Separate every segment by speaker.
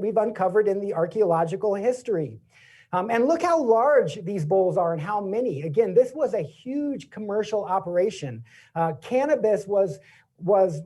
Speaker 1: we've uncovered in the archaeological history. And look how large these bowls are and how many. Again, this was a huge commercial operation. Cannabis was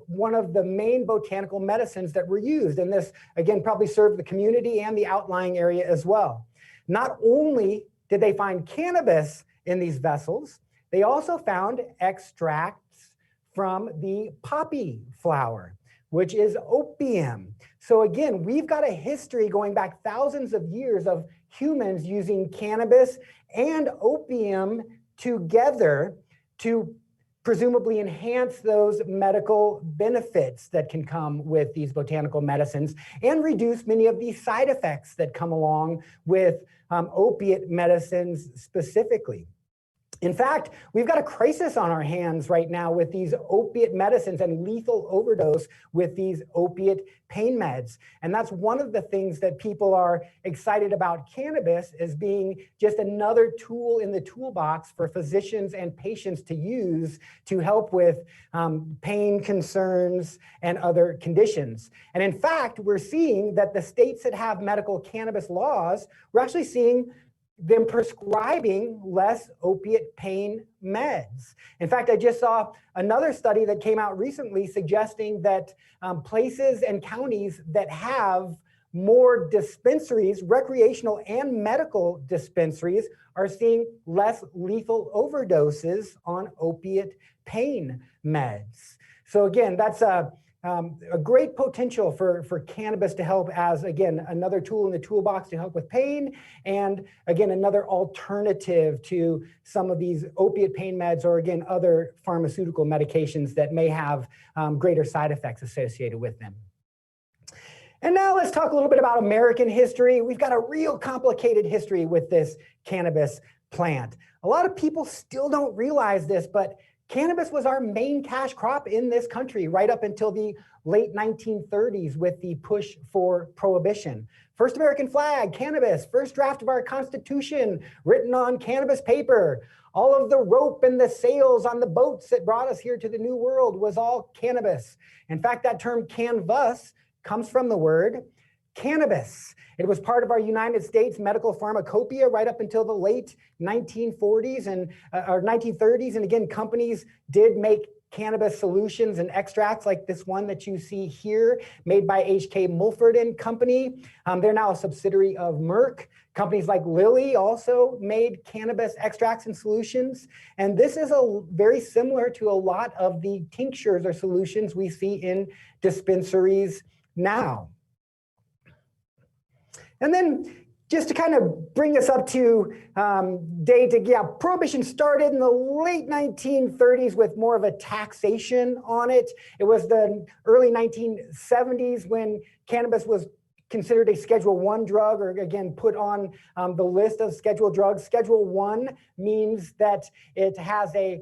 Speaker 1: one of the main botanical medicines that were used. And this, again, probably served the community and the outlying area as well. Not only did they find cannabis in these vessels, they also found extracts from the poppy flower, which is opium. So again, we've got a history going back thousands of years of humans using cannabis and opium together to presumably enhance those medical benefits that can come with these botanical medicines and reduce many of the side effects that come along with opiate medicines specifically. In fact, we've got a crisis on our hands right now with these opiate medicines and lethal overdose with these opiate pain meds. And that's one of the things that people are excited about cannabis as being just another tool in the toolbox for physicians and patients to use to help with pain concerns and other conditions. And in fact, we're seeing that the states that have medical cannabis laws, we're actually seeing them prescribing less opiate pain meds. In fact, I just saw another study that came out recently suggesting that places and counties that have more dispensaries, recreational and medical dispensaries, are seeing less lethal overdoses on opiate pain meds. So again, that's a great potential for cannabis to help as, again, another tool in the toolbox to help with pain, and again, another alternative to some of these opiate pain meds or, again, other pharmaceutical medications that may have greater side effects associated with them. And now let's talk a little bit about American history. We've got a real complicated history with this cannabis plant. A lot of people still don't realize this, but cannabis was our main cash crop in this country right up until the late 1930s with the push for prohibition. First American flag, cannabis. First draft of our Constitution written on cannabis paper. All of the rope and the sails on the boats that brought us here to the New World was all cannabis. In fact, that term canvas comes from the word cannabis. It was part of our United States medical pharmacopoeia right up until the late 1940s or 1930s. And again, companies did make cannabis solutions and extracts like this one that you see here, made by H.K. Mulford and Company. They're now a subsidiary of Merck. Companies like Lilly also made cannabis extracts and solutions. And this is very similar to a lot of the tinctures or solutions we see in dispensaries now. And then just to kind of bring us up to prohibition started in the late 1930s with more of a taxation on it. It was the early 1970s when cannabis was considered a Schedule I drug, or again, put on the list of scheduled drugs. Schedule I means that it has a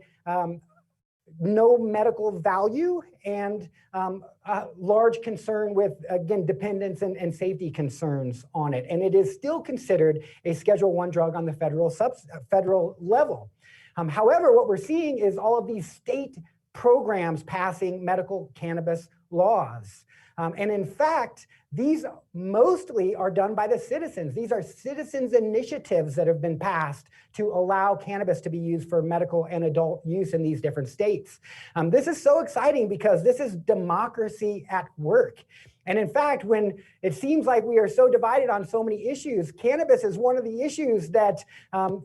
Speaker 1: no medical value and a large concern with, again, dependence and safety concerns on it. And it is still considered a Schedule I drug on the federal level. However, what we're seeing is all of these state programs passing medical cannabis laws. And in fact, these mostly are done by the citizens. These are citizens' initiatives that have been passed to allow cannabis to be used for medical and adult use in these different states. This is so exciting because this is democracy at work. And in fact, when it seems like we are so divided on so many issues, cannabis is one of the issues that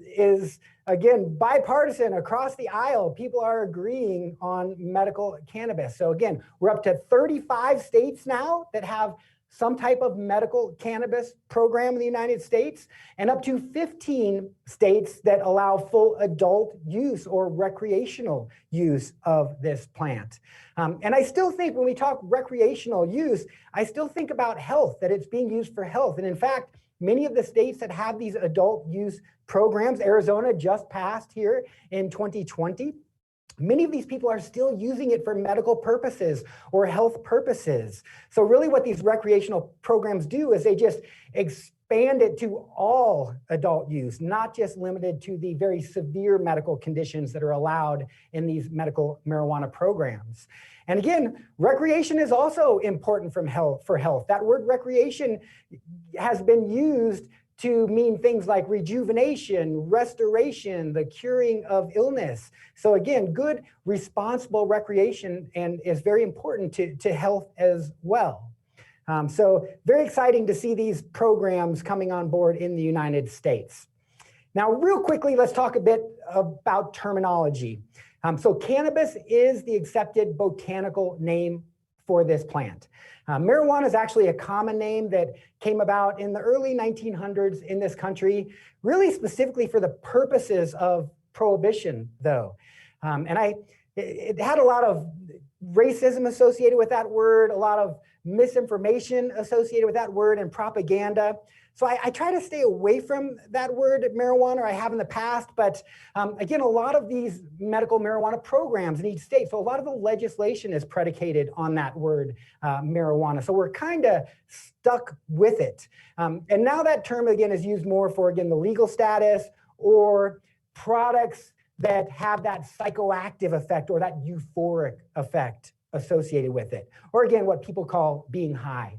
Speaker 1: is, again, bipartisan across the aisle. People are agreeing on medical cannabis. So again, we're up to 35 states now that have some type of medical cannabis program in the United States, and up to 15 states that allow full adult use or recreational use of this plant. And I still think when we talk recreational use, I still think about health, that it's being used for health. And in fact, many of the states that have these adult use programs, Arizona just passed here in 2020, many of these people are still using it for medical purposes or health purposes. So really what these recreational programs do is they just expand it to all adult use, not just limited to the very severe medical conditions that are allowed in these medical marijuana programs. And again, recreation is also important for health. That word recreation has been used to mean things like rejuvenation, restoration, the curing of illness. So again, good, responsible recreation and is very important to health as well. So very exciting to see these programs coming on board in the United States. Now, real quickly, let's talk a bit about terminology. So cannabis is the accepted botanical name for this plant. Marijuana is actually a common name that came about in the early 1900s in this country, really specifically for the purposes of prohibition, though. It had a lot of racism associated with that word, a lot of misinformation associated with that word, and propaganda. So I try to stay away from that word marijuana, or I have in the past, but again, a lot of these medical marijuana programs in each state, so a lot of the legislation is predicated on that word marijuana. So we're kind of stuck with it. And now that term, again, is used more for, again, the legal status or products that have that psychoactive effect or that euphoric effect associated with it. Or again, what people call being high.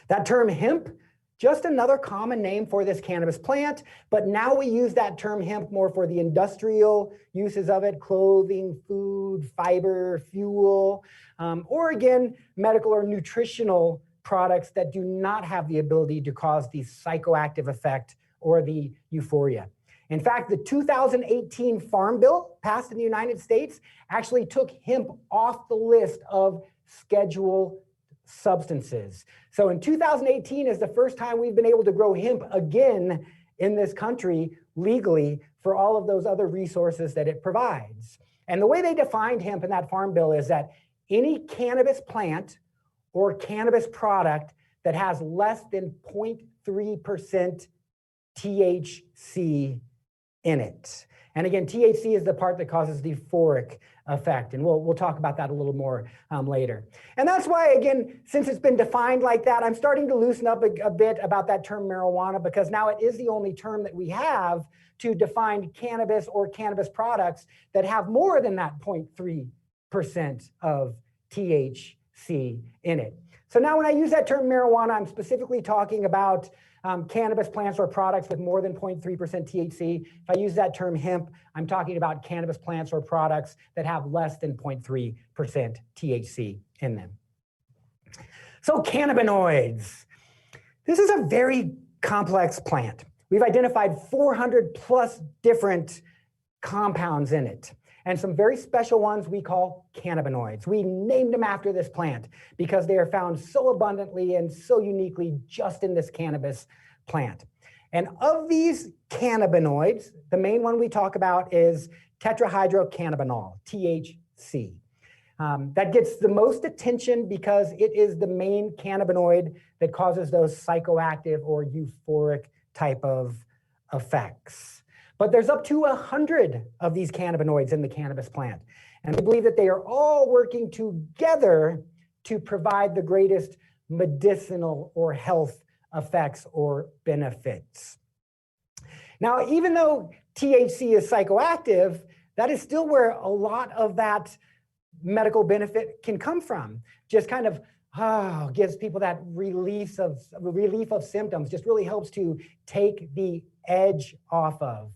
Speaker 1: That term hemp, just another common name for this cannabis plant, but now we use that term hemp more for the industrial uses of it, clothing, food, fiber, fuel, or again, medical or nutritional products that do not have the ability to cause the psychoactive effect or the euphoria. In fact, the 2018 Farm Bill passed in the United States actually took hemp off the list of Schedule substances. So in 2018 is the first time we've been able to grow hemp again in this country legally for all of those other resources that it provides. And the way they defined hemp in that Farm Bill is that any cannabis plant or cannabis product that has less than 0.3% THC in it. And again, THC is the part that causes the euphoric effect. And we'll talk about that a little more later. And that's why, again, since it's been defined like that, I'm starting to loosen up a bit about that term marijuana, because now it is the only term that we have to define cannabis or cannabis products that have more than that 0.3% of THC in it. So now when I use that term marijuana, I'm specifically talking about cannabis plants or products with more than 0.3% THC. If I use that term hemp, I'm talking about cannabis plants or products that have less than 0.3% THC in them. So cannabinoids. This is a very complex plant. We've identified 400 plus different compounds in it, and some very special ones we call cannabinoids. We named them after this plant because they are found so abundantly and so uniquely just in this cannabis plant. And of these cannabinoids, the main one we talk about is tetrahydrocannabinol, THC. That gets the most attention because it is the main cannabinoid that causes those psychoactive or euphoric type of effects. But there's up to 100 of these cannabinoids in the cannabis plant. And we believe that they are all working together to provide the greatest medicinal or health effects or benefits. Now, even though THC is psychoactive, that is still where a lot of that medical benefit can come from. Just kind of gives people that relief of symptoms, just really helps to take the edge off of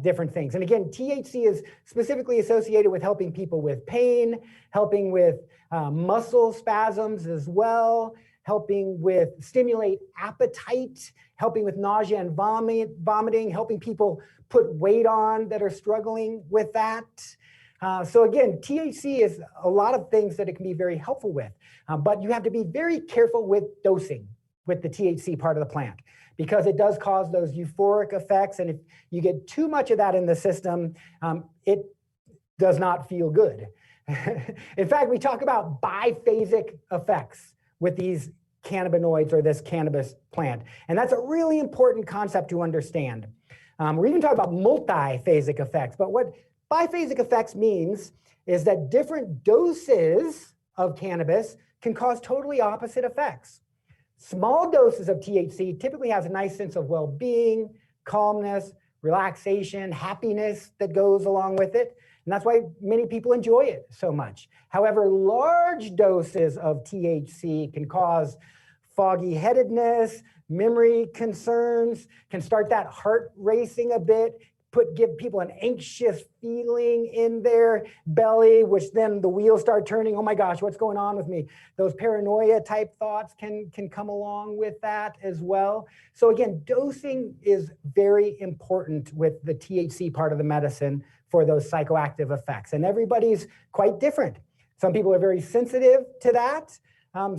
Speaker 1: different things. And again, THC is specifically associated with helping people with pain, helping with muscle spasms as well, helping with stimulate appetite, helping with nausea and vomiting, helping people put weight on that are struggling with that. So again, THC is a lot of things that it can be very helpful with, but you have to be very careful with dosing with the THC part of the plant, because it does cause those euphoric effects. And if you get too much of that in the system, it does not feel good. In fact, we talk about biphasic effects with these cannabinoids or this cannabis plant. And that's a really important concept to understand. We're even talking about multiphasic effects, but what biphasic effects means is that different doses of cannabis can cause totally opposite effects. Small doses of THC typically has a nice sense of well-being, calmness, relaxation, happiness that goes along with it. And that's why many people enjoy it so much. However, large doses of THC can cause foggy headedness, memory concerns, can start that heart racing a bit, give people an anxious feeling in their belly, which then the wheels start turning. Oh my gosh, what's going on with me? Those paranoia type thoughts can come along with that as well. So again, dosing is very important with the THC part of the medicine for those psychoactive effects. And everybody's quite different. Some people are very sensitive to that.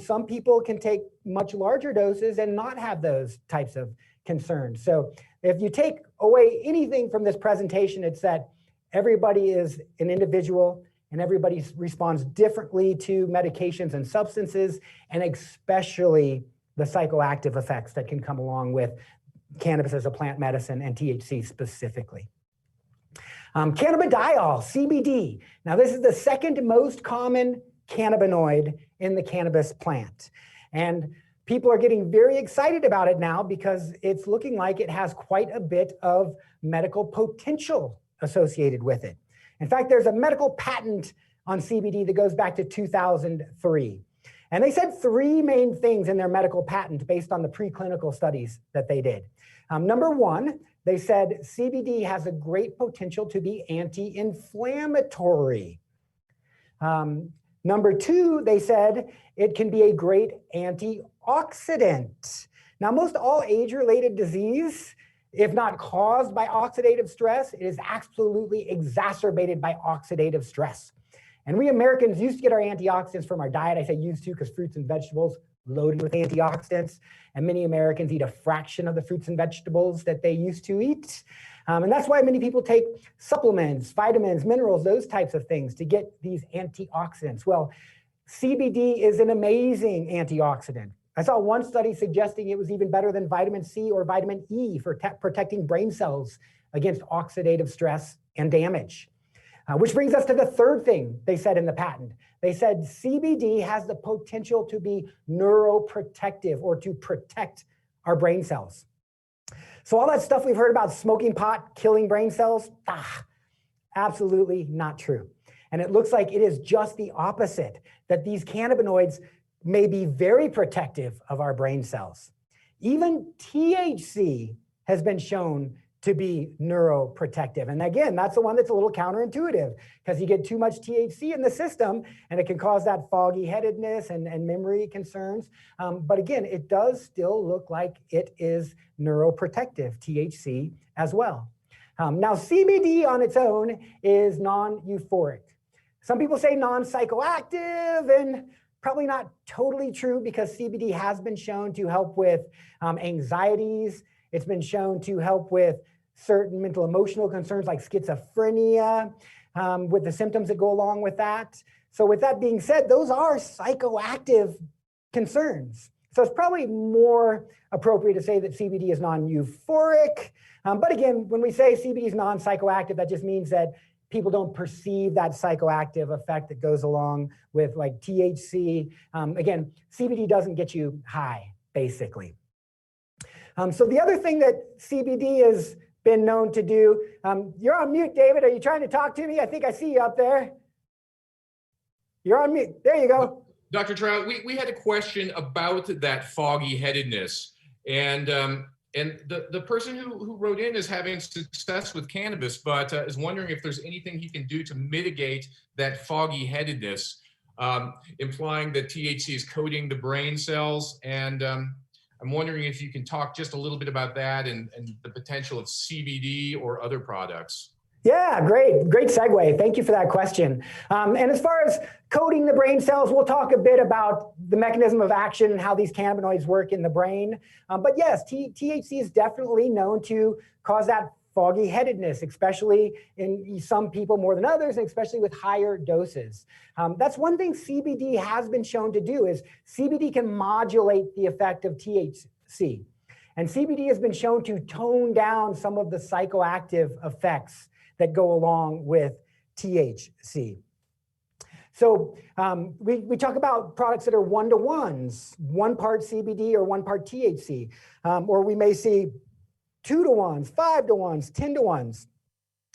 Speaker 1: Some people can take much larger doses and not have those types of concerns. So if you take away anything from this presentation, it's that everybody is an individual and everybody responds differently to medications and substances, and especially the psychoactive effects that can come along with cannabis as a plant medicine and THC specifically. Cannabidiol, CBD. Now this is the second most common cannabinoid in the cannabis plant. And people are getting very excited about it now because it's looking like it has quite a bit of medical potential associated with it. In fact, there's a medical patent on CBD that goes back to 2003. And they said three main things in their medical patent based on the preclinical studies that they did. Number one, they said CBD has a great potential to be anti-inflammatory. Number two, they said it can be a great antioxidant. Now, most all age-related disease, if not caused by oxidative stress, it is absolutely exacerbated by oxidative stress. And we Americans used to get our antioxidants from our diet. I say used to because fruits and vegetables loaded with antioxidants. And many Americans eat a fraction of the fruits and vegetables that they used to eat. And that's why many people take supplements, vitamins, minerals, those types of things to get these antioxidants. Well, CBD is an amazing antioxidant. I saw one study suggesting it was even better than vitamin C or vitamin E for protecting brain cells against oxidative stress and damage. Which brings us to the third thing they said in the patent. They said CBD has the potential to be neuroprotective or to protect our brain cells. So all that stuff we've heard about smoking pot killing brain cells, absolutely not true. And it looks like it is just the opposite, that these cannabinoids may be very protective of our brain cells. Even THC has been shown to be neuroprotective. And again, that's the one that's a little counterintuitive because you get too much THC in the system and it can cause that foggy headedness and memory concerns. But again, it does still look like it is neuroprotective, THC as well. Now, CBD on its own is non-euphoric. Some people say non-psychoactive, and probably not totally true because CBD has been shown to help with anxieties. It's been shown to help with certain mental emotional concerns like schizophrenia, with the symptoms that go along with that. So with that being said, those are psychoactive concerns. So it's probably more appropriate to say that CBD is non-euphoric. But again, when we say CBD is non-psychoactive, that just means that people don't perceive that psychoactive effect that goes along with like THC. Again, CBD doesn't get you high, basically. So the other thing that CBD has been known to do, you're on mute, David. Are you trying to talk to me? I think I see you up there. You're on mute. There you go.
Speaker 2: Dr. Troutt, we had a question about that foggy headedness. And the person who wrote in is having success with cannabis, but is wondering if there's anything he can do to mitigate that foggy headedness, implying that THC is coating the brain cells. And I'm wondering if you can talk just a little bit about that and the potential of CBD or other products.
Speaker 1: Yeah, great segue. Thank you for that question. And as far as coating the brain cells, we'll talk a bit about the mechanism of action and how these cannabinoids work in the brain. But yes, THC is definitely known to cause that foggy headedness, especially in some people more than others, and especially with higher doses. That's one thing CBD has been shown to do is CBD can modulate the effect of THC. And CBD has been shown to tone down some of the psychoactive effects that go along with THC. So we talk about products that are one-to-ones, 1 part CBD or 1 part THC, or we may see 2-to-1s, 5-to-1s, 10-to-1s.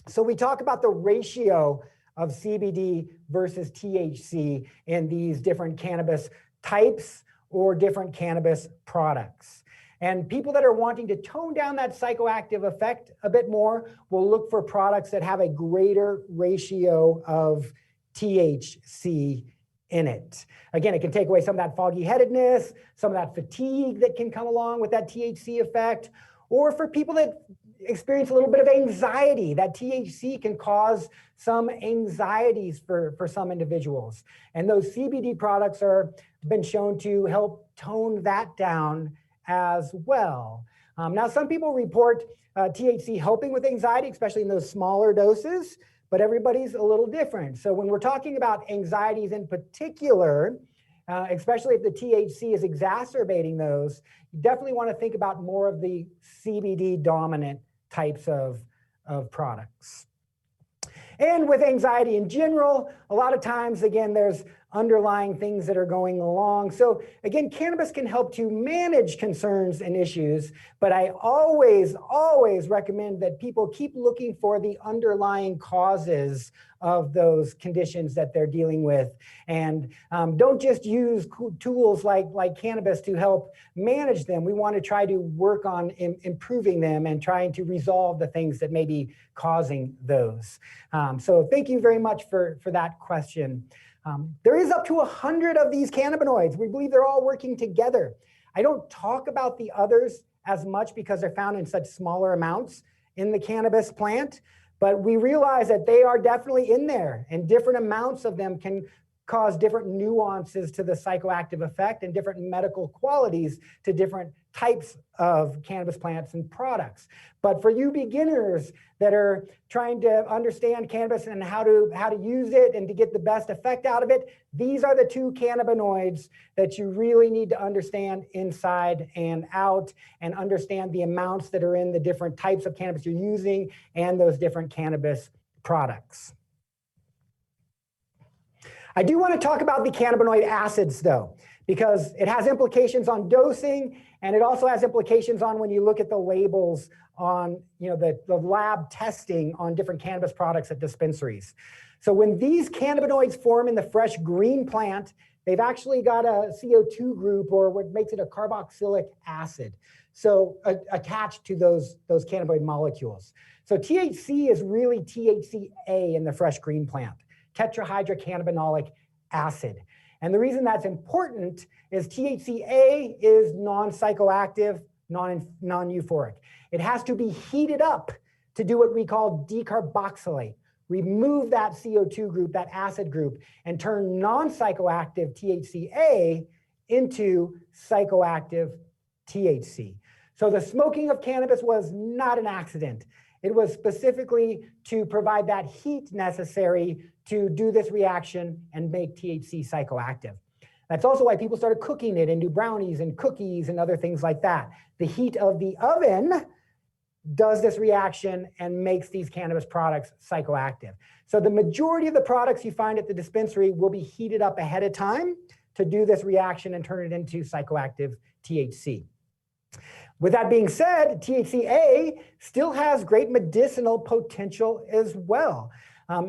Speaker 1: So we talk about the ratio of CBD versus THC in these different cannabis types or different cannabis products. And people that are wanting to tone down that psychoactive effect a bit more will look for products that have a greater ratio of THC in it. Again, it can take away some of that foggy headedness, some of that fatigue that can come along with that THC effect, or for people that experience a little bit of anxiety, that THC can cause some anxieties for some individuals. And those CBD products are been shown to help tone that down as well. Now, some people report THC helping with anxiety, especially in those smaller doses, but everybody's a little different. So when we're talking about anxieties in particular, especially if the THC is exacerbating those, you definitely want to think about more of the CBD dominant types of products. And with anxiety in general, a lot of times, again, there's underlying things that are going along. So again, cannabis can help to manage concerns and issues, but I always recommend that people keep looking for the underlying causes of those conditions that they're dealing with. And don't just use tools like cannabis to help manage them. We want to try to work on improving them and trying to resolve the things that may be causing those. So thank you very much for that question. There is up to 100 of these cannabinoids. We believe they're all working together. I don't talk about the others as much because they're found in such smaller amounts in the cannabis plant, but we realize that they are definitely in there, and different amounts of them can cause different nuances to the psychoactive effect and different medical qualities to different types of cannabis plants and products. But for you beginners that are trying to understand cannabis and how to use it and to get the best effect out of it, these are the 2 cannabinoids that you really need to understand inside and out, and understand the amounts that are in the different types of cannabis you're using and those different cannabis products. I do want to talk about the cannabinoid acids though, because it has implications on dosing, and it also has implications on when you look at the labels on the lab testing on different cannabis products at dispensaries. So when these cannabinoids form in the fresh green plant, they've actually got a CO2 group, or what makes it a carboxylic acid, so attached to those cannabinoid molecules. So THC is really THCA in the fresh green plant, tetrahydrocannabinolic acid. And the reason that's important is THCA is non-psychoactive, non-euphoric. It has to be heated up to do what we call decarboxylate, remove that CO2 group, that acid group, and turn non-psychoactive THCA into psychoactive THC. So the smoking of cannabis was not an accident. It was specifically to provide that heat necessary to do this reaction and make THC psychoactive. That's also why people started cooking it into brownies and cookies and other things like that. The heat of the oven does this reaction and makes these cannabis products psychoactive. So the majority of the products you find at the dispensary will be heated up ahead of time to do this reaction and turn it into psychoactive THC. With that being said, THCA still has great medicinal potential as well.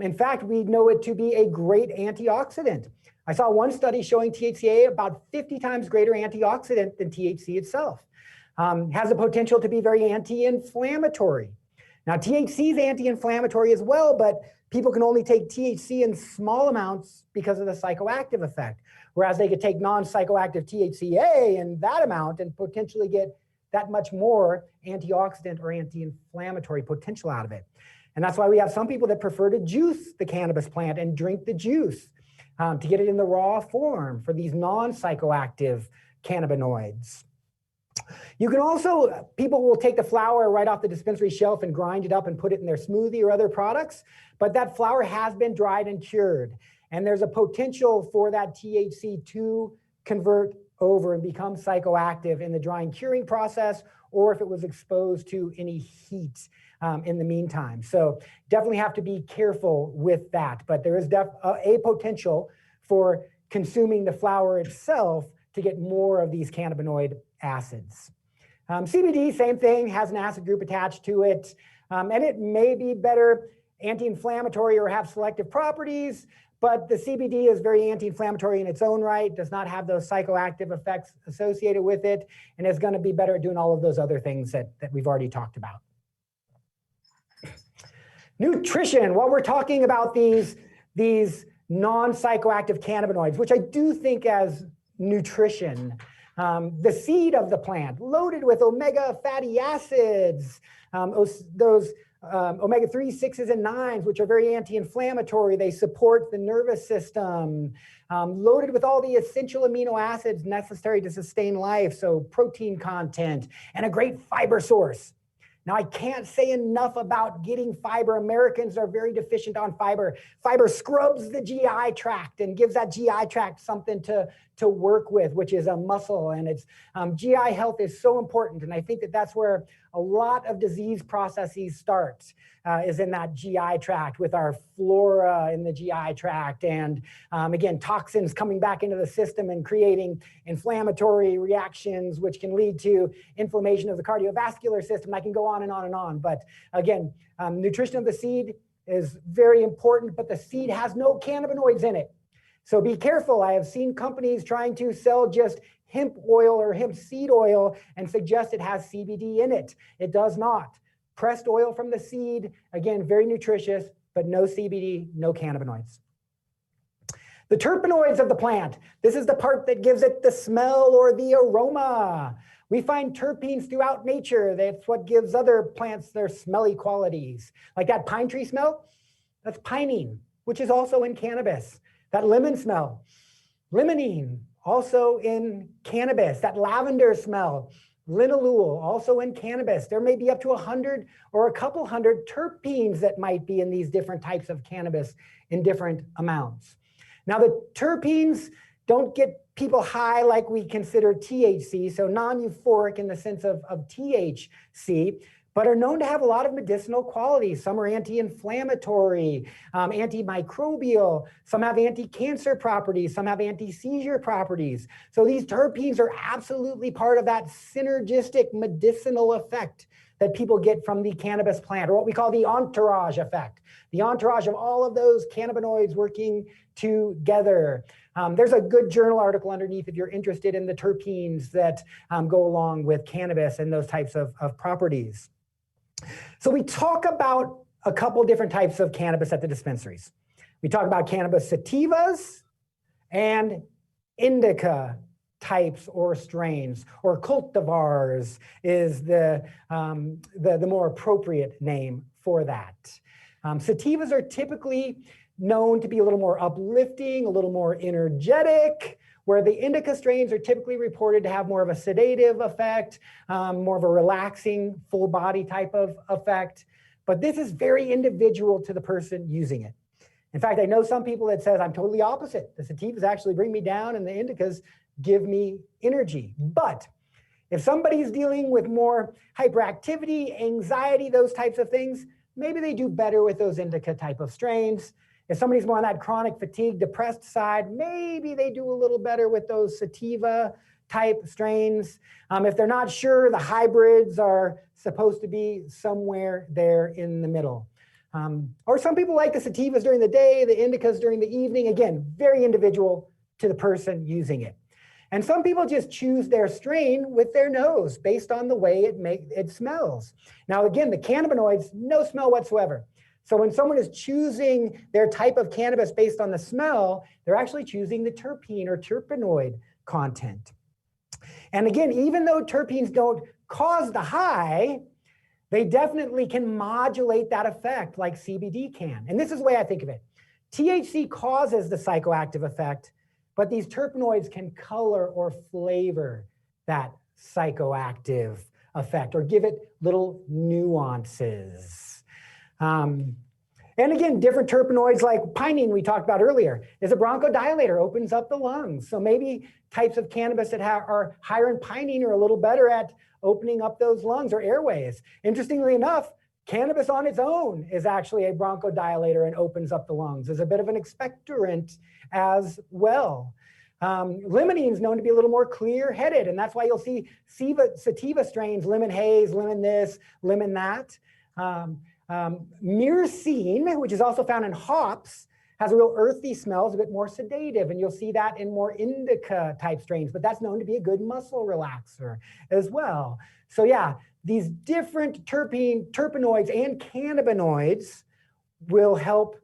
Speaker 1: In fact, we know it to be a great antioxidant. I saw one study showing THCA about 50 times greater antioxidant than THC itself. Has the potential to be very anti-inflammatory. Now, THC is anti-inflammatory as well, but people can only take THC in small amounts because of the psychoactive effect, whereas they could take non-psychoactive THCA in that amount and potentially get that much more antioxidant or anti-inflammatory potential out of it. And that's why we have some people that prefer to juice the cannabis plant and drink the juice to get it in the raw form for these non-psychoactive cannabinoids. You can also, people will take the flower right off the dispensary shelf and grind it up and put it in their smoothie or other products, but that flower has been dried and cured. And there's a potential for that THC to convert over and become psychoactive in the drying curing process, or if it was exposed to any heat in the meantime. So definitely have to be careful with that, but there is a potential for consuming the flower itself to get more of these cannabinoid acids. CBD, same thing, has an acid group attached to it, and it may be better anti-inflammatory or have selective properties, but the CBD is very anti-inflammatory in its own right, does not have those psychoactive effects associated with it, and is going to be better at doing all of those other things that we've already talked about. Nutrition, while we're talking about these non-psychoactive cannabinoids, which I do think as nutrition, the seed of the plant, loaded with omega fatty acids, those omega-3, 6s, and 9s, which are very anti-inflammatory. They support the nervous system, loaded with all the essential amino acids necessary to sustain life, so protein content, and a great fiber source. Now, I can't say enough about getting fiber. Americans are very deficient on fiber. Fiber scrubs the GI tract and gives that GI tract something to work with, which is a muscle. And it's GI health is so important. And I think that that's where a lot of disease processes start, is in that GI tract with our flora in the GI tract. And again, toxins coming back into the system and creating inflammatory reactions, which can lead to inflammation of the cardiovascular system. I can go on and on and on. But again, nutrition of the seed is very important, but the seed has no cannabinoids in it. So be careful. I have seen companies trying to sell just hemp oil or hemp seed oil and suggest it has CBD in it. It does not. Pressed oil from the seed, again, very nutritious, but no CBD, no cannabinoids. The terpenoids of the plant. This is the part that gives it the smell or the aroma. We find terpenes throughout nature. That's what gives other plants their smelly qualities. Like that pine tree smell, that's pinene, which is also in cannabis. That lemon smell, limonene, also in cannabis. That lavender smell, linalool, also in cannabis. There may be up to 100 or a couple hundred terpenes that might be in these different types of cannabis in different amounts. Now, the terpenes don't get people high like we consider THC, so non-euphoric in the sense of THC, but are known to have a lot of medicinal qualities. Some are anti-inflammatory, antimicrobial, some have anti-cancer properties, some have anti-seizure properties. So these terpenes are absolutely part of that synergistic medicinal effect that people get from the cannabis plant, or what we call the entourage effect. The entourage of all of those cannabinoids working together. There's a good journal article underneath if you're interested in the terpenes that go along with cannabis and those types of properties. So we talk about a couple different types of cannabis at the dispensaries. We talk about cannabis sativas and indica types or strains, or cultivars is the more appropriate name for that. Sativas are typically known to be a little more uplifting, a little more energetic, where the indica strains are typically reported to have more of a sedative effect, more of a relaxing, full body type of effect. But this is very individual to the person using it. In fact, I know some people that says, I'm totally opposite. The sativas actually bring me down and the indicas give me energy. But if somebody's dealing with more hyperactivity, anxiety, those types of things, maybe they do better with those indica type of strains. If somebody's more on that chronic fatigue, depressed side, maybe they do a little better with those sativa type strains. If they're not sure, the hybrids are supposed to be somewhere there in the middle. Or some people like the sativas during the day, the indicas during the evening. Again, very individual to the person using it. And some people just choose their strain with their nose based on the way it smells. Now, again, the cannabinoids, no smell whatsoever. So when someone is choosing their type of cannabis based on the smell, they're actually choosing the terpene or terpenoid content. And again, even though terpenes don't cause the high, they definitely can modulate that effect like CBD can. And this is the way I think of it. THC causes the psychoactive effect, but these terpenoids can color or flavor that psychoactive effect or give it little nuances. And again, different terpenoids like pinene we talked about earlier is a bronchodilator, opens up the lungs. So maybe types of cannabis that are higher in pinene are a little better at opening up those lungs or airways. Interestingly enough, Cannabis on its own is actually a bronchodilator and opens up the lungs. There's a bit of an expectorant as well. Limonene is known to be a little more clear-headed, and that's why you'll see sativa strains, lemon haze, lemon this, lemon that. Myrcene, which is also found in hops, has a real earthy smell, is a bit more sedative, and you'll see that in more indica type strains, but that's known to be a good muscle relaxer as well. So yeah, these different terpenoids and cannabinoids will help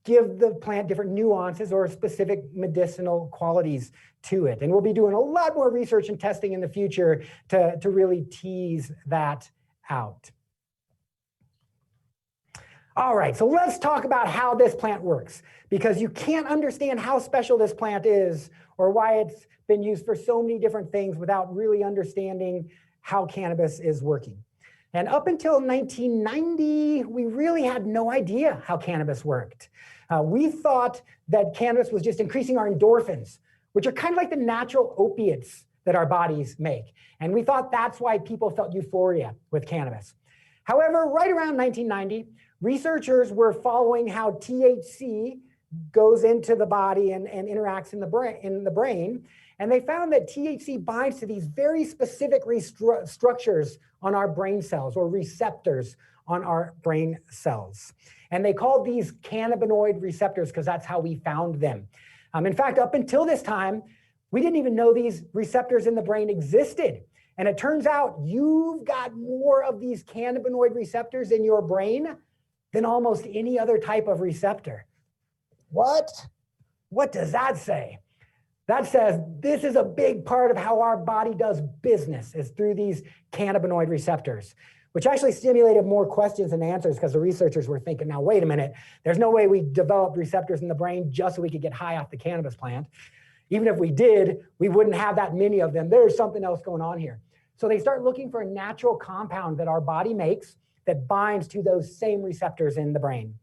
Speaker 1: give the plant different nuances or specific medicinal qualities to it. And we'll be doing a lot more research and testing in the future to really tease that out. All right, so let's talk about how this plant works, because you can't understand how special this plant is or why it's been used for so many different things without really understanding how cannabis is working. And up until 1990, we really had no idea how cannabis worked. We thought that cannabis was just increasing our endorphins, which are kind of like the natural opiates that our bodies make. And we thought that's why people felt euphoria with cannabis. However, right around 1990, researchers were following how THC goes into the body and interacts in the brain. And they found that THC binds to these very specific structures on our brain cells, or receptors on our brain cells. And they called these cannabinoid receptors because that's how we found them. In fact, up until this time, we didn't even know these receptors in the brain existed. And it turns out you've got more of these cannabinoid receptors in your brain than almost any other type of receptor. What? What does that say? That says this is a big part of how our body does business, is through these cannabinoid receptors, which actually stimulated more questions than answers, because the researchers were thinking, now, wait a minute, there's no way we developed receptors in the brain just so we could get high off the cannabis plant. Even if we did, we wouldn't have that many of them. There's something else going on here. So they start looking for a natural compound that our body makes that binds to those same receptors in the brain.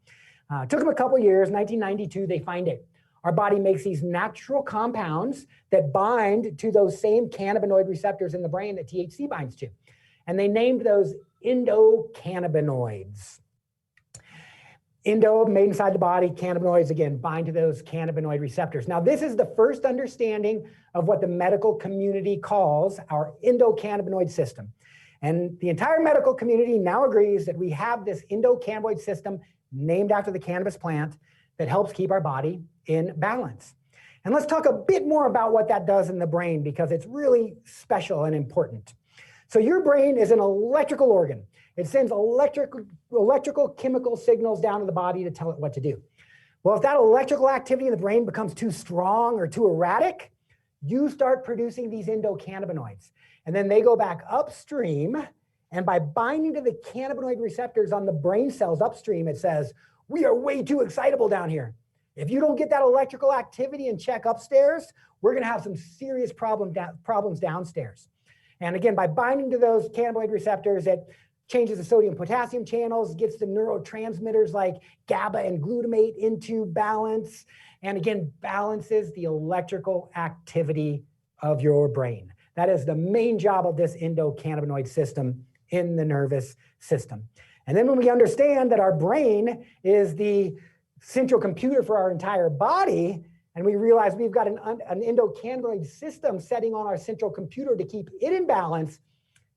Speaker 1: It took them a couple years. 1992, they find it. Our body makes these natural compounds that bind to those same cannabinoid receptors in the brain that THC binds to. And they named those endocannabinoids. Endo, made inside the body, cannabinoids, again, bind to those cannabinoid receptors. Now, this is the first understanding of what the medical community calls our endocannabinoid system. And the entire medical community now agrees that we have this endocannabinoid system named after the cannabis plant that helps keep our body in balance. And let's talk a bit more about what that does in the brain, because it's really special and important. So your brain is an electrical organ. It sends electrical chemical signals down to the body to tell it what to do. Well, if that electrical activity in the brain becomes too strong or too erratic, you start producing these endocannabinoids. And then they go back upstream, and by binding to the cannabinoid receptors on the brain cells upstream, it says, we are way too excitable down here. If you don't get that electrical activity in check upstairs, we're gonna have some serious problems downstairs. And again, by binding to those cannabinoid receptors, it changes the sodium-potassium channels, gets the neurotransmitters like GABA and glutamate into balance, and again, balances the electrical activity of your brain. That is the main job of this endocannabinoid system in the nervous system. And then when we understand that our brain is the central computer for our entire body, and we realize we've got an endocannabinoid system setting on our central computer to keep it in balance, it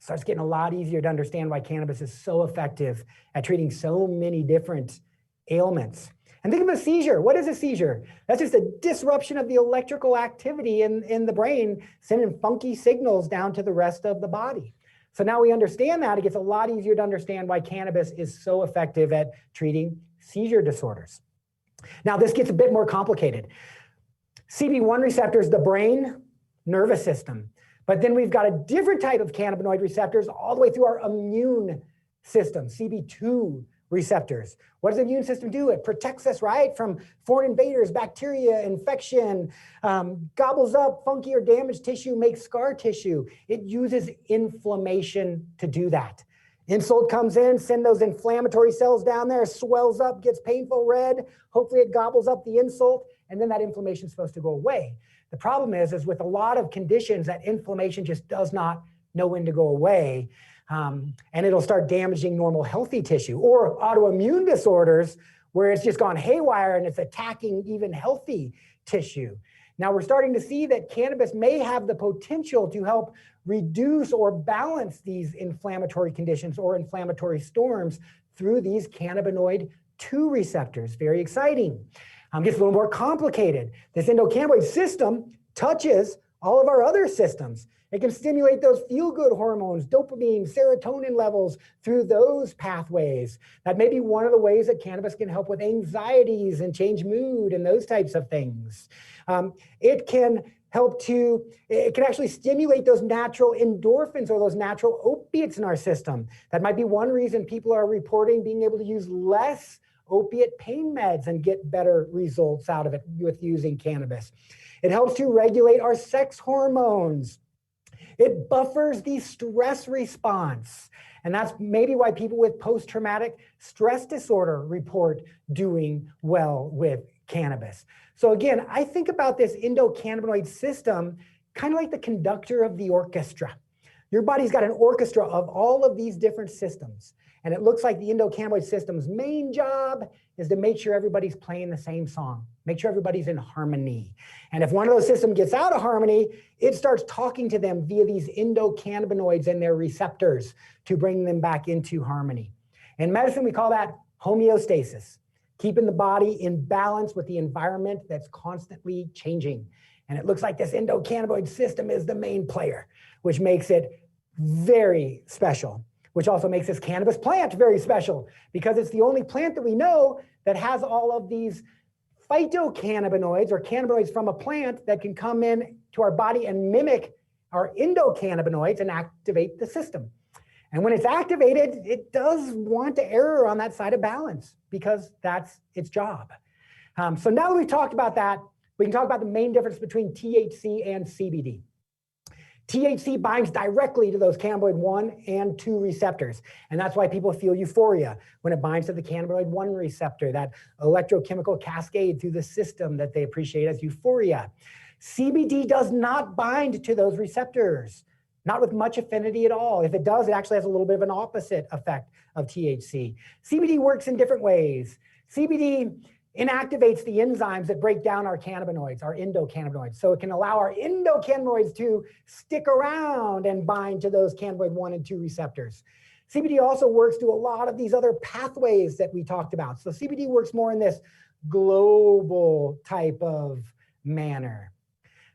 Speaker 1: starts getting a lot easier to understand why cannabis is so effective at treating so many different ailments. And think of a seizure. What is a seizure? That's just a disruption of the electrical activity in the brain, sending funky signals down to the rest of the body. So now we understand that, it gets a lot easier to understand why cannabis is so effective at treating seizure disorders. Now this gets a bit more complicated. CB1 receptors, the brain, nervous system. But then we've got a different type of cannabinoid receptors all the way through our immune system, CB2 receptors. What does the immune system do? It protects us, right, from foreign invaders, bacteria, infection, gobbles up funky or damaged tissue, makes scar tissue. It uses inflammation to do that. Insult comes in, send those inflammatory cells down there, swells up, gets painful red. Hopefully it gobbles up the insult, and then that inflammation is supposed to go away. The problem is with a lot of conditions, that inflammation just does not know when to go away. and it'll start damaging normal healthy tissue, or autoimmune disorders where it's just gone haywire and it's attacking even healthy tissue. Now we're starting to see that cannabis may have the potential to help reduce or balance these inflammatory conditions or inflammatory storms through these cannabinoid 2 receptors. Very exciting. Gets a little more complicated. This endocannabinoid system touches all of our other systems. It can stimulate those feel-good hormones, dopamine, serotonin levels through those pathways. That may be one of the ways that cannabis can help with anxieties and change mood and those types of things. It can actually stimulate those natural endorphins or those natural opiates in our system. That might be one reason people are reporting being able to use less opiate pain meds and get better results out of it with using cannabis. It helps to regulate our sex hormones. It buffers the stress response. And that's maybe why people with post-traumatic stress disorder report doing well with cannabis. So again, I think about this endocannabinoid system kind of like the conductor of the orchestra. Your body's got an orchestra of all of these different systems. And it looks like the endocannabinoid system's main job is to make sure everybody's playing the same song, make sure everybody's in harmony. And if one of those systems gets out of harmony, it starts talking to them via these endocannabinoids and their receptors to bring them back into harmony. In medicine, we call that homeostasis, keeping the body in balance with the environment that's constantly changing. And it looks like this endocannabinoid system is the main player, which makes it very special, which also makes this cannabis plant very special because it's the only plant that we know that has all of these phytocannabinoids or cannabinoids from a plant that can come in to our body and mimic our endocannabinoids and activate the system. And when it's activated, it does want to err on that side of balance because that's its job. So now that we've talked about that, we can talk about the main difference between THC and CBD. THC binds directly to those cannabinoid 1 and 2 receptors. And that's why people feel euphoria when it binds to the cannabinoid 1 receptor, that electrochemical cascade through the system that they appreciate as euphoria. CBD does not bind to those receptors, not with much affinity at all. If it does, it actually has a little bit of an opposite effect of THC. CBD works in different ways. CBD inactivates the enzymes that break down our cannabinoids, our endocannabinoids. So it can allow our endocannabinoids to stick around and bind to those cannabinoid 1 and 2 receptors. CBD also works through a lot of these other pathways that we talked about. So CBD works more in this global type of manner.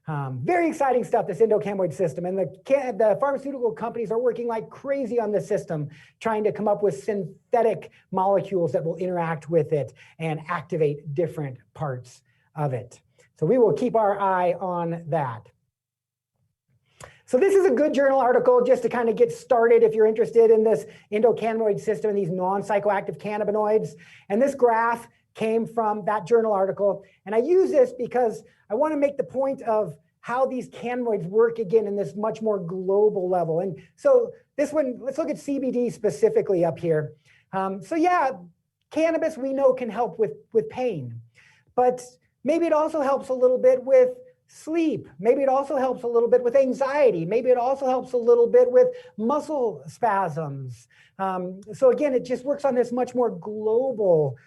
Speaker 1: Very exciting stuff, this endocannabinoid system. And the pharmaceutical companies are working like crazy on this system, trying to come up with synthetic molecules that will interact with it and activate different parts of it. So we will keep our eye on that. So this is a good journal article just to kind of get started if you're interested in this endocannabinoid system and these non-psychoactive cannabinoids. And this graph came from that journal article. And I use this because I want to make the point of how these cannabinoids work again in this much more global level. And so this one, let's look at CBD specifically up here. So yeah, cannabis we know can help with pain, but maybe it also helps a little bit with sleep. Maybe it also helps a little bit with anxiety. Maybe it also helps a little bit with muscle spasms. So again, it just works on this much more global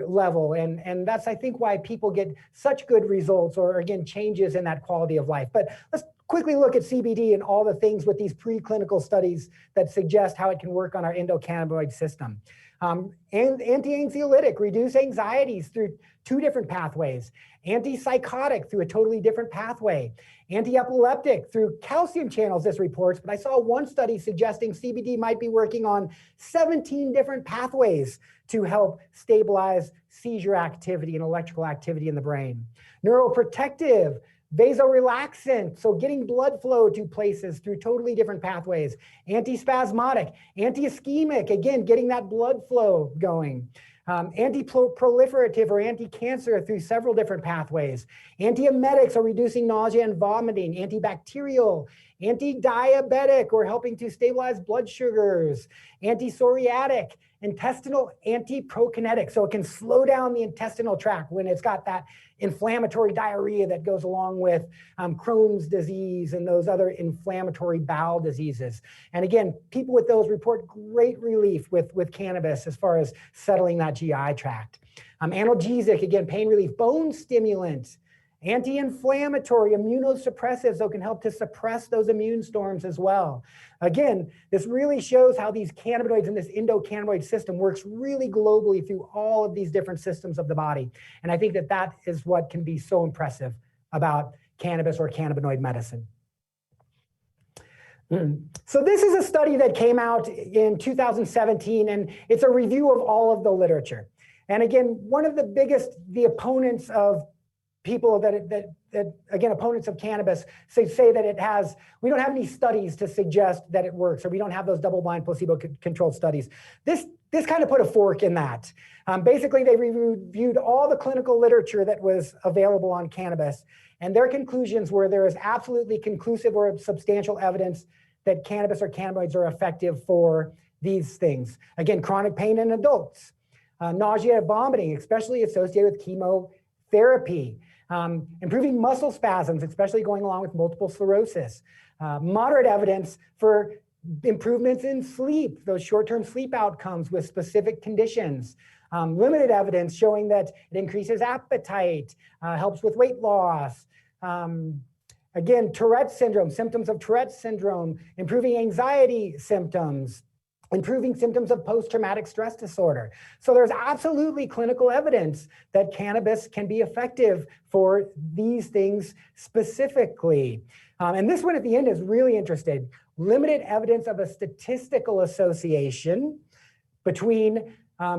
Speaker 1: level. And that's, I think, why people get such good results or, again, changes in that quality of life. But let's quickly look at CBD and all the things with these preclinical studies that suggest how it can work on our endocannabinoid system. And anti-anxiolytic, reduce anxieties through 2 different pathways. Antipsychotic through a totally different pathway. Anti-epileptic through calcium channels, this reports, but I saw one study suggesting CBD might be working on 17 different pathways to help stabilize seizure activity and electrical activity in the brain. Neuroprotective, vasorelaxant, so getting blood flow to places through totally different pathways. Antispasmodic, anti-ischemic, again, getting that blood flow going. Anti-proliferative or anti-cancer through several different pathways. Antiemetics are reducing nausea and vomiting. Antibacterial, anti-diabetic or helping to stabilize blood sugars, anti-psoriatic, intestinal anti-prokinetic. So it can slow down the intestinal tract when it's got that inflammatory diarrhea that goes along with Crohn's disease and those other inflammatory bowel diseases. And again, people with those report great relief with cannabis as far as settling that GI tract. Analgesic, again, pain relief, bone stimulant, anti-inflammatory, immunosuppressive, so it can help to suppress those immune storms as well. Again, this really shows how these cannabinoids and this endocannabinoid system works really globally through all of these different systems of the body. And I think that that is what can be so impressive about cannabis or cannabinoid medicine. So this is a study that came out in 2017, and it's a review of all of the literature. And again, one of the opponents of people that again, opponents of cannabis say that it has, we don't have any studies to suggest that it works, or we don't have those double-blind placebo-controlled studies. This kind of put a fork in that. Basically, they reviewed all the clinical literature that was available on cannabis, and their conclusions were there is absolutely conclusive or substantial evidence that cannabis or cannabinoids are effective for these things. Again, chronic pain in adults, nausea and vomiting, especially associated with chemotherapy, improving muscle spasms, especially going along with multiple sclerosis, moderate evidence for improvements in sleep, those short-term sleep outcomes with specific conditions, limited evidence showing that it increases appetite, helps with weight loss, again, Tourette syndrome, symptoms of Tourette syndrome, improving anxiety symptoms, improving symptoms of post-traumatic stress disorder. So there's absolutely clinical evidence that cannabis can be effective for these things specifically. And this one at the end is really interesting. Limited evidence of a statistical association between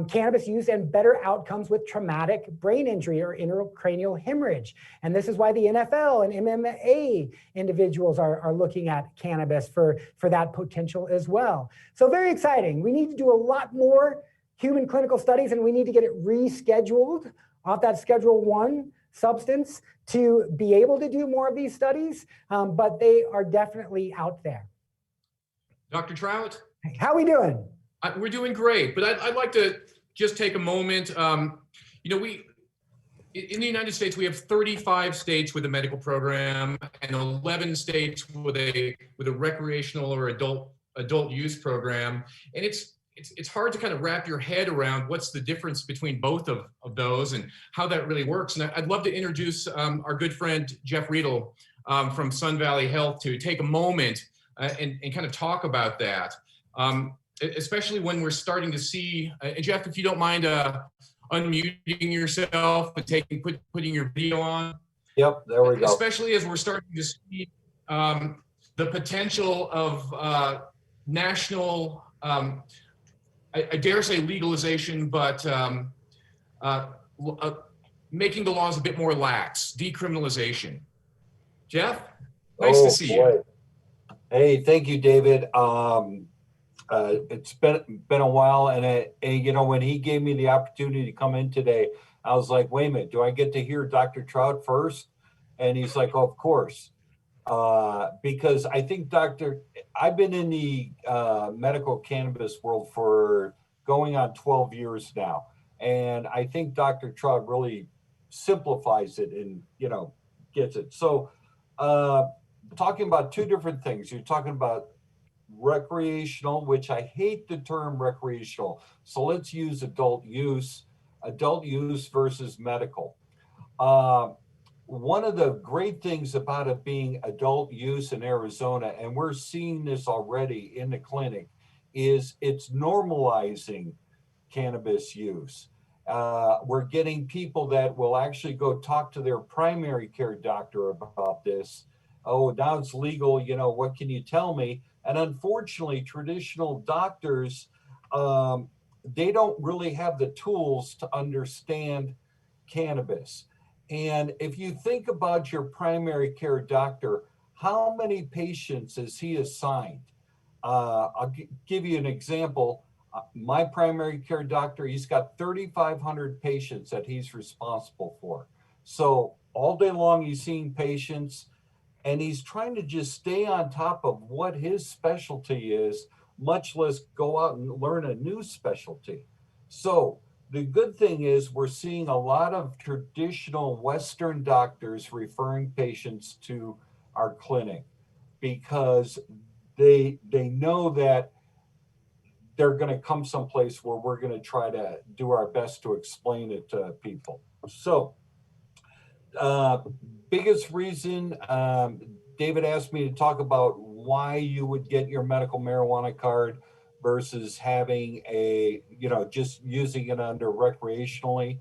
Speaker 1: cannabis use and better outcomes with traumatic brain injury or intracranial hemorrhage. And this is why the NFL and MMA individuals are looking at cannabis for that potential as well. So very exciting. We need to do a lot more human clinical studies, and we need to get it rescheduled off that Schedule 1 substance to be able to do more of these studies, but they are definitely out there.
Speaker 2: Dr. Troutt?
Speaker 1: How are we doing?
Speaker 2: We're doing great, but I'd like to just take a moment. You know, in the United States, we have 35 states with a medical program and 11 states with a recreational or adult use program, and it's hard to kind of wrap your head around what's the difference between both of those and how that really works. And I'd love to introduce our good friend Jeff Riedel from Sun Valley Health to take a moment and kind of talk about that. Especially when we're starting to see, and Jeff, if you don't mind unmuting yourself and putting your video on.
Speaker 3: Yep, there we go.
Speaker 2: Especially as we're starting to see the potential of national, I dare say legalization, but making the laws a bit more lax, decriminalization. Jeff, nice to see you.
Speaker 3: Hey, thank you, David. It's been a while, and you know, when he gave me the opportunity to come in today, I was like, wait a minute, do I get to hear Dr. Troutt first? And he's like, oh, of course, because I think I've been in the medical cannabis world for going on 12 years now, and I think Dr. Troutt really simplifies it and, you know, gets it. So talking about two different things. You're talking about recreational, which I hate the term recreational. So let's use adult use versus medical. One of the great things about it being adult use in Arizona, and we're seeing this already in the clinic, is it's normalizing cannabis use. We're getting people that will actually go talk to their primary care doctor about this. Oh, now it's legal, you know, what can you tell me? And unfortunately, traditional doctors, they don't really have the tools to understand cannabis. And if you think about your primary care doctor, how many patients is he assigned? I'll give you an example. My primary care doctor, he's got 3,500 patients that he's responsible for. So all day long, he's seeing patients. and he's trying to just stay on top of what his specialty is, much less go out and learn a new specialty. So the good thing is we're seeing a lot of traditional Western doctors referring patients to our clinic because they know that they're going to come someplace where we're going to try to do our best to explain it to people. So uh, biggest reason, David asked me to talk about why you would get your medical marijuana card versus having a, just using it under recreationally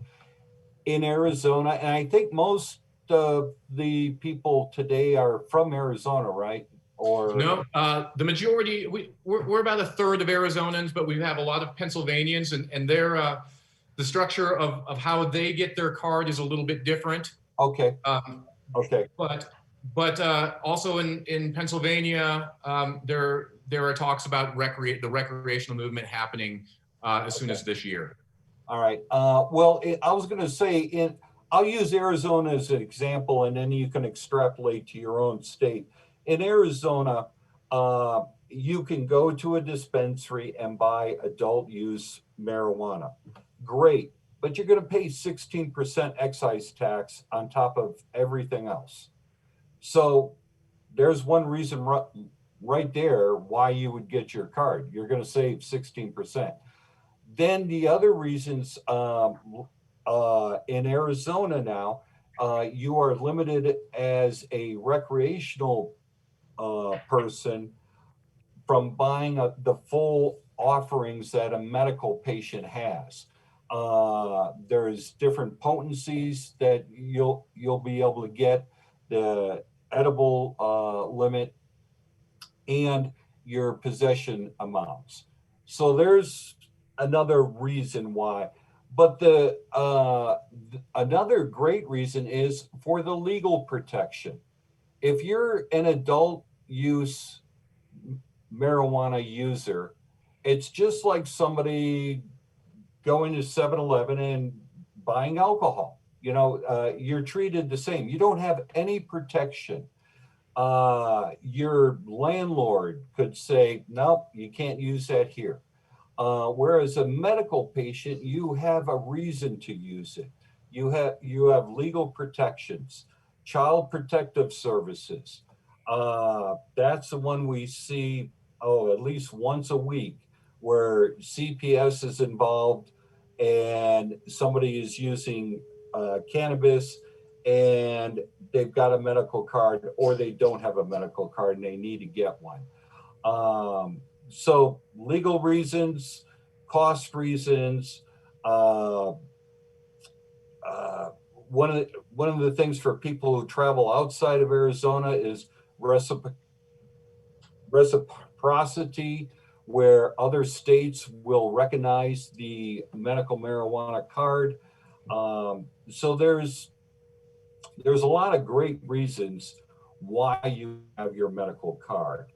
Speaker 3: in Arizona. And I think most of the people today are from Arizona, right? Or
Speaker 2: No, the majority, we're about a third of Arizonans, but we have a lot of Pennsylvanians, and the structure of how they get their card is a little bit different.
Speaker 3: okay,
Speaker 2: Um,
Speaker 3: okay.
Speaker 2: but also in Pennsylvania, there are talks about the recreational movement happening as soon as this year.
Speaker 3: All right. Well, I was going to say, I'll use Arizona as an example, and then you can extrapolate to your own state. In Arizona, you can go to a dispensary and buy adult use marijuana. Great. But you're going to pay 16% excise tax on top of everything else. So there's one reason right there why you would get your card. You're going to save 16%. Then the other reasons in Arizona now, you are limited as a recreational person from buying the full offerings that a medical patient has. There's different potencies that you'll be able to get, the edible limit, and your possession amounts. So there's another reason why. But the another great reason is for the legal protection. If you're an adult use marijuana user, it's just like somebody going to 7-Eleven and buying alcohol. You're treated the same. You don't have any protection. Your landlord could say, nope, you can't use that here. Whereas a medical patient, you have a reason to use it. You have legal protections, child protective services. That's the one we see, at least once a week, where CPS is involved and somebody is using cannabis and they've got a medical card, or they don't have a medical card and they need to get one. So legal reasons, cost reasons. One of the things for people who travel outside of Arizona is reciprocity, where other states will recognize the medical marijuana card. So there's a lot of great reasons why you have your medical card.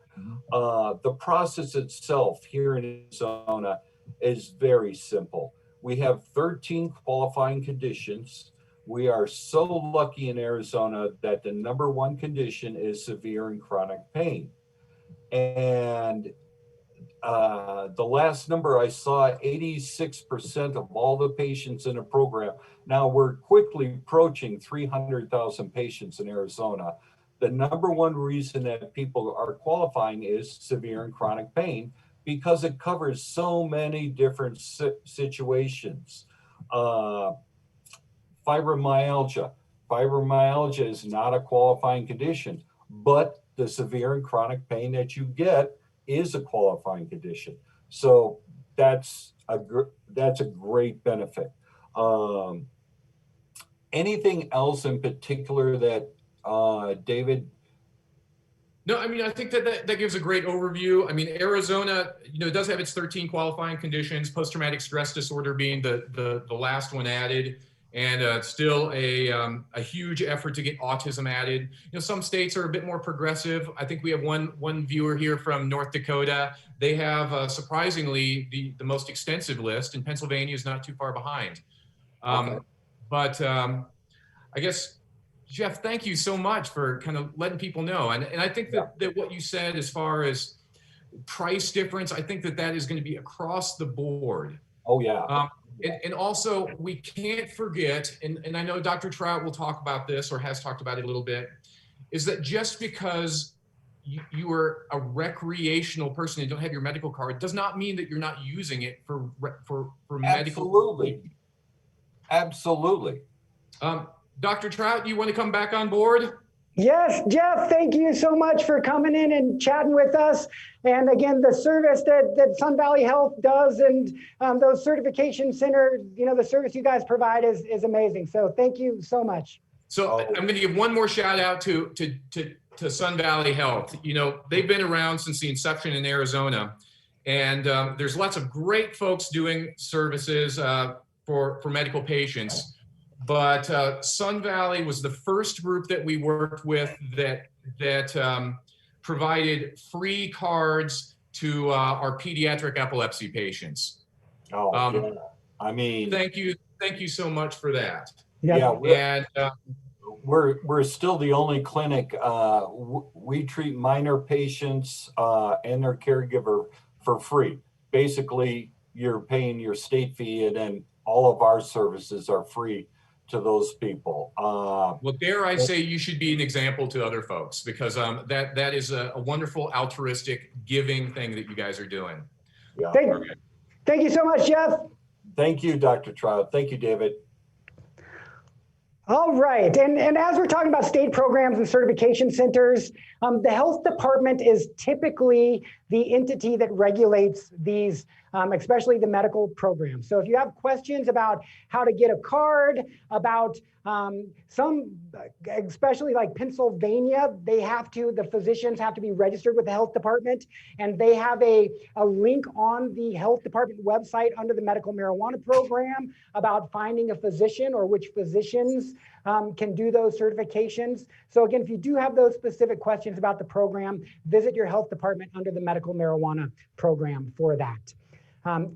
Speaker 3: The process itself here in Arizona is very simple. We have 13 qualifying conditions. We are so lucky in Arizona that the number one condition is severe and chronic pain. And the last number I saw, 86% of all the patients in a program. Now we're quickly approaching 300,000 patients in Arizona. The number one reason that people are qualifying is severe and chronic pain, because it covers so many different situations. Fibromyalgia. Fibromyalgia is not a qualifying condition, but the severe and chronic pain that you get is a qualifying condition. So that's a great benefit. Anything else in particular that David?
Speaker 2: No, I mean, I think that gives a great overview. I mean, Arizona, does have its 13 qualifying conditions, post-traumatic stress disorder being the last one added, and still a huge effort to get autism added. Some states are a bit more progressive. I think we have one viewer here from North Dakota. They have surprisingly the most extensive list, and Pennsylvania is not too far behind.
Speaker 3: Okay.
Speaker 2: But I guess Jeff, thank you so much for kind of letting people know. And I think that what you said as far as price difference, I think that is going to be across the board.
Speaker 3: Oh, yeah.
Speaker 2: And also, we can't forget, and I know Dr. Troutt will talk about this or has talked about it a little bit, is that just because you are a recreational person and don't have your medical card does not mean that you're not using it for medical.
Speaker 3: Absolutely.
Speaker 2: Dr. Troutt, you want to come back on board?
Speaker 1: Yes, Jeff, thank you so much for coming in and chatting with us. And again, the service that Sun Valley Health does and those certification centers, the service you guys provide is amazing. So thank you so much.
Speaker 2: So I'm going to give one more shout out to Sun Valley Health. They've been around since the inception in Arizona, and there's lots of great folks doing services for medical patients. But Sun Valley was the first group that we worked with that provided free cards to our pediatric epilepsy patients.
Speaker 3: Yeah. I mean,
Speaker 2: thank you so much for that.
Speaker 3: Yeah, we're still the only clinic. We treat minor patients and their caregiver for free. Basically, you're paying your state fee, and then all of our services are free to those people.
Speaker 2: Well, dare I say you should be an example to other folks, because that is a wonderful altruistic giving thing that you guys are doing.
Speaker 3: Yeah.
Speaker 1: Thank you so much, Jeff.
Speaker 3: Thank you, Dr. Troutt. Thank you, David.
Speaker 1: All right, and as we're talking about state programs and certification centers, the health department is typically the entity that regulates these, especially the medical programs. So if you have questions about how to get a card, about especially like Pennsylvania, the physicians have to be registered with the health department, and they have a link on the health department website under the medical marijuana program about finding a physician or which physicians can do those certifications. So again, if you do have those specific questions about the program, visit your health department under the medical marijuana program for that.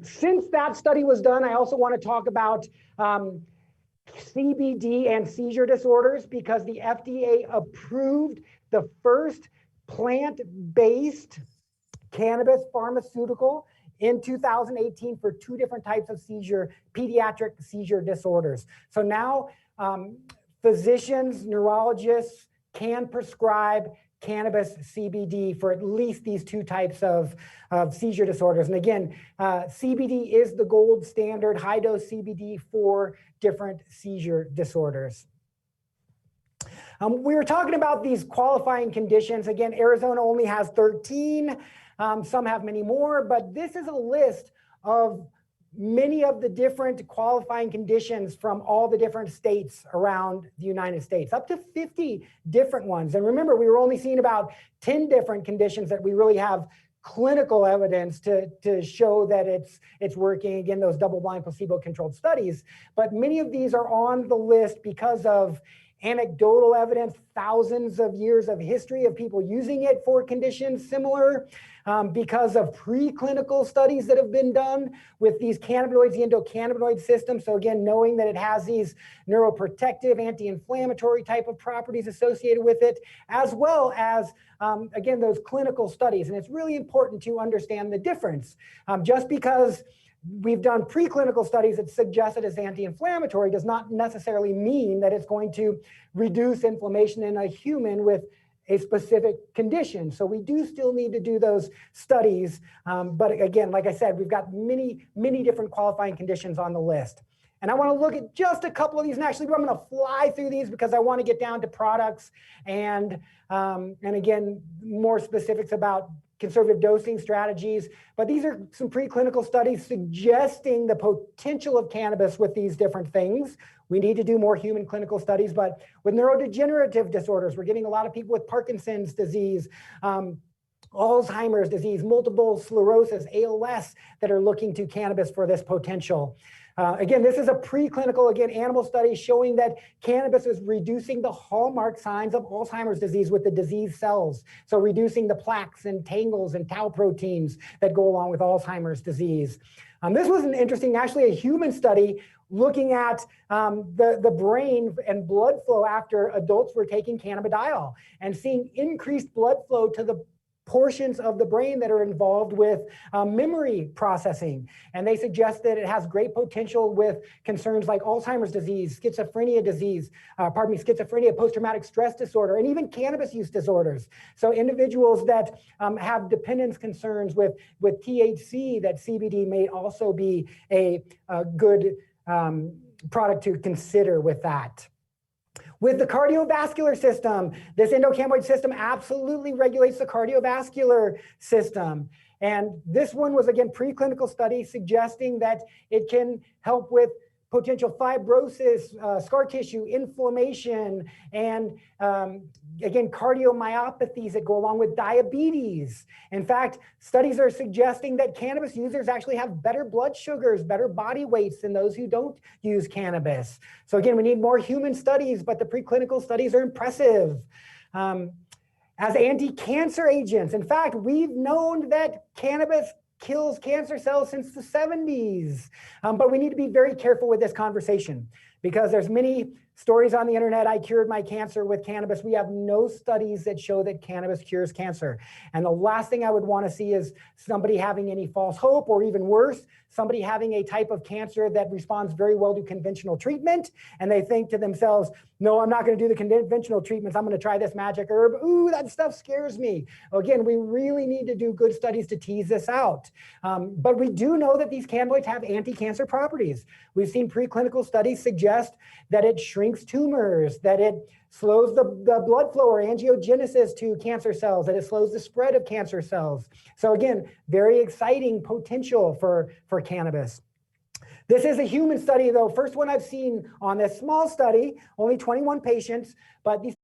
Speaker 1: Since that study was done, I also want to talk about CBD and seizure disorders, because the FDA approved the first plant-based cannabis pharmaceutical in 2018 for 2 different types of pediatric seizure disorders. So now physicians, neurologists can prescribe cannabis CBD for at least these 2 types of seizure disorders. And again, CBD is the gold standard, high dose CBD for different seizure disorders. We were talking about these qualifying conditions. Again, Arizona only has 13. Some have many more, but this is a list of many of the different qualifying conditions from all the different states around the United States, up to 50 different ones. And remember, we were only seeing about 10 different conditions that we really have clinical evidence to show that it's working. Again, those double-blind placebo-controlled studies. But many of these are on the list because of anecdotal evidence, thousands of years of history of people using it for conditions similar, because of preclinical studies that have been done with these cannabinoids, the endocannabinoid system. So again, knowing that it has these neuroprotective, anti-inflammatory type of properties associated with it, as well as, again, those clinical studies. And it's really important to understand the difference. Just because we've done preclinical studies that suggest that it's anti-inflammatory does not necessarily mean that it's going to reduce inflammation in a human with a specific condition. So we do still need to do those studies. But again, like I said, we've got many, many different qualifying conditions on the list. And I want to look at just a couple of these. And actually, I'm going to fly through these because I want to get down to products and again, more specifics about conservative dosing strategies. But these are some preclinical studies suggesting the potential of cannabis with these different things. We need to do more human clinical studies, but with neurodegenerative disorders, we're getting a lot of people with Parkinson's disease, Alzheimer's disease, multiple sclerosis, ALS, that are looking to cannabis for this potential. Again, this is a preclinical, animal study showing that cannabis is reducing the hallmark signs of Alzheimer's disease with the disease cells. So reducing the plaques and tangles and tau proteins that go along with Alzheimer's disease. This was an interesting, actually a human study looking at the brain and blood flow after adults were taking cannabidiol and seeing increased blood flow to the portions of the brain that are involved with memory processing. And they suggest that it has great potential with concerns like Alzheimer's disease, schizophrenia, post-traumatic stress disorder, and even cannabis use disorders. So individuals that have dependence concerns with THC, that CBD may also be a good product to consider with that. With the cardiovascular system, this endocannabinoid system absolutely regulates the cardiovascular system. And this one was, again, preclinical study suggesting that it can help with potential fibrosis, scar tissue, inflammation, and again, cardiomyopathies that go along with diabetes. In fact, studies are suggesting that cannabis users actually have better blood sugars, better body weights than those who don't use cannabis. So again, we need more human studies, but the preclinical studies are impressive. As anti-cancer agents, in fact, we've known that cannabis kills cancer cells since the 70s. But we need to be very careful with this conversation because there's many stories on the internet. I cured my cancer with cannabis. We have no studies that show that cannabis cures cancer. And the last thing I would want to see is somebody having any false hope, or even worse, somebody having a type of cancer that responds very well to conventional treatment. And they think to themselves, no, I'm not going to do the conventional treatments. I'm going to try this magic herb. Ooh, that stuff scares me. Again, we really need to do good studies to tease this out. But we do know that these cannabinoids have anti-cancer properties. We've seen preclinical studies suggest that it shrinks tumors, that it slows the blood flow or angiogenesis to cancer cells, that it slows the spread of cancer cells. So again, very exciting potential for cannabis. This is a human study, though. First one I've seen on this small study, only 21 patients, but these